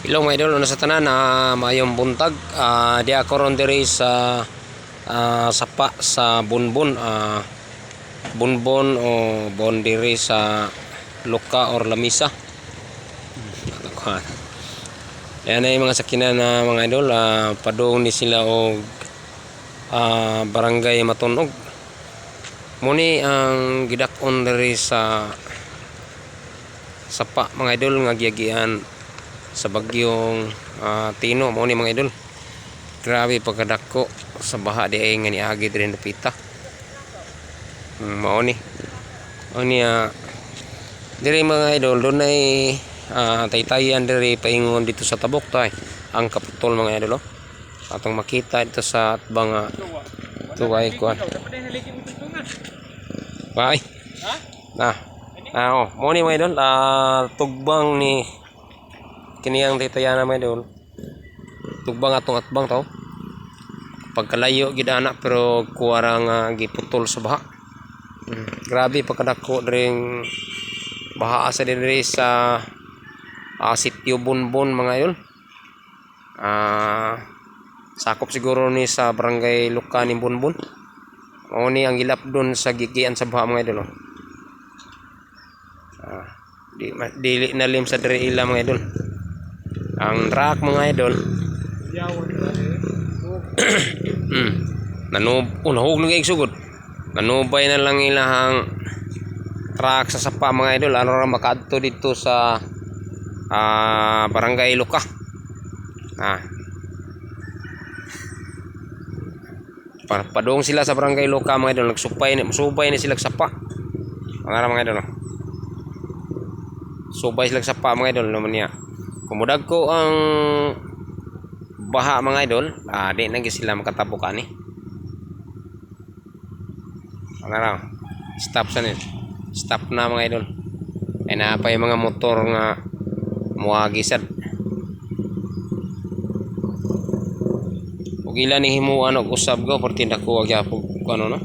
Hello mga idol, una sa tanan mayong buntag. Di ako ron diri sa sapa sa Bunbun, Bunbun o bon diri sa Luka or Lamisa. Yan ay mga sakinan na mga idol, padung ni sila og barangay Matunog. Muni ang gidakon diri sa sapa mga idol nga giagian sa bagyong Tino. Mo ni mga idol, grabe pagkadako sa baha di ay nga niagi diri napita. Mao ni diri mga idol, doon ay taytayan diri paingon dito sa tabok tay ang kaputol mga idol. Atong makita dito sa atbang tuway kuan. Bye. Mo ni mga idol, tugbang ni kiniyang taytayan mga idol. Tugbang atong atbang taw. Pagkalayo gid ana pero kuwarang giputol sa baha. Grabe pagkadako dring baha sa diri sa sitio Bunbun mga idol. Sakop siguro ni sa barangay Luka ni Bunbun. Mao ni ang gilap doon sa gigian sa baha mga idol. Dili nalim sa diri ila mga idol. Ang truck mga idol nahug na kayong sugod. Nanubay na lang ilahang truck sa sapa mga idol. Ano ra makadto dito sa barangay Luka. Padung sila sa barangay Luka mga idol. Subay na sila sa sapa. Mga idol. Subay sila sa sapa mga idol naman niya. Kumudag ko ang baha mga idol, di na sila makatabukan ni. Stop sa nila. Stop na mga idol. Ay na pa yung mga motor nga muagisad. Ug ila ni himuan og usab go perti dako gyapon kuno no.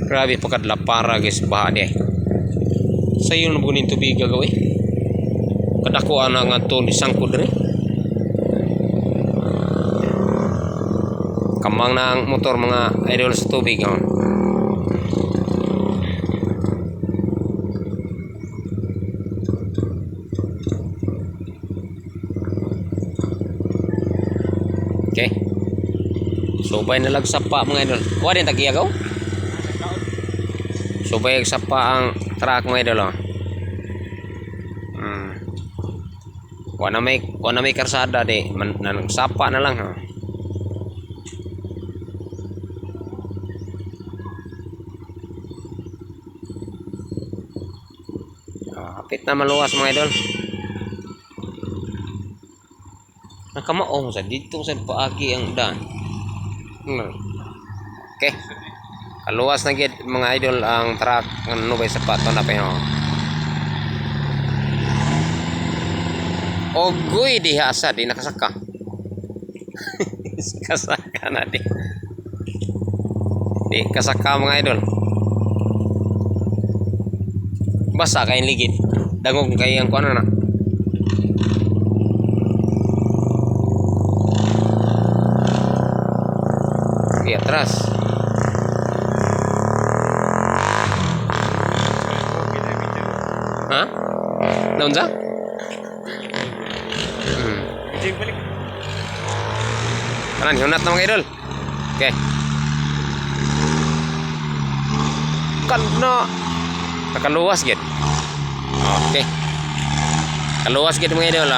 Grabe pagkadlapara guys baha di. Sayo na bunin tubig gagawin. Kadako ana nga to ni sangkod diri. Kamang na ang motor mga idol sa tubig. Okay. Subay na lag sapa mga idol. Kuha din tagiyagaw. Subay sapa ang truck mga idol. Wala may karsada di sapa na lang kapit na maluwas mga idol. Nakamaong sa dito sa paagi ang daan. Okay, kaluwas na gid mga idol ang truck ano bay sapato na pa Ogoy diha asa di nakasaka. Kasaka na di. Di kasaka mga idol. Basa kay ligid. Dangog kay ang kuno na. Di atras. Ha? Naon sa? Balik. Kanan, hunat na mga idol. Okay. Kana. Nakaluwas gid. Okay. Kaluwas gid mga idol.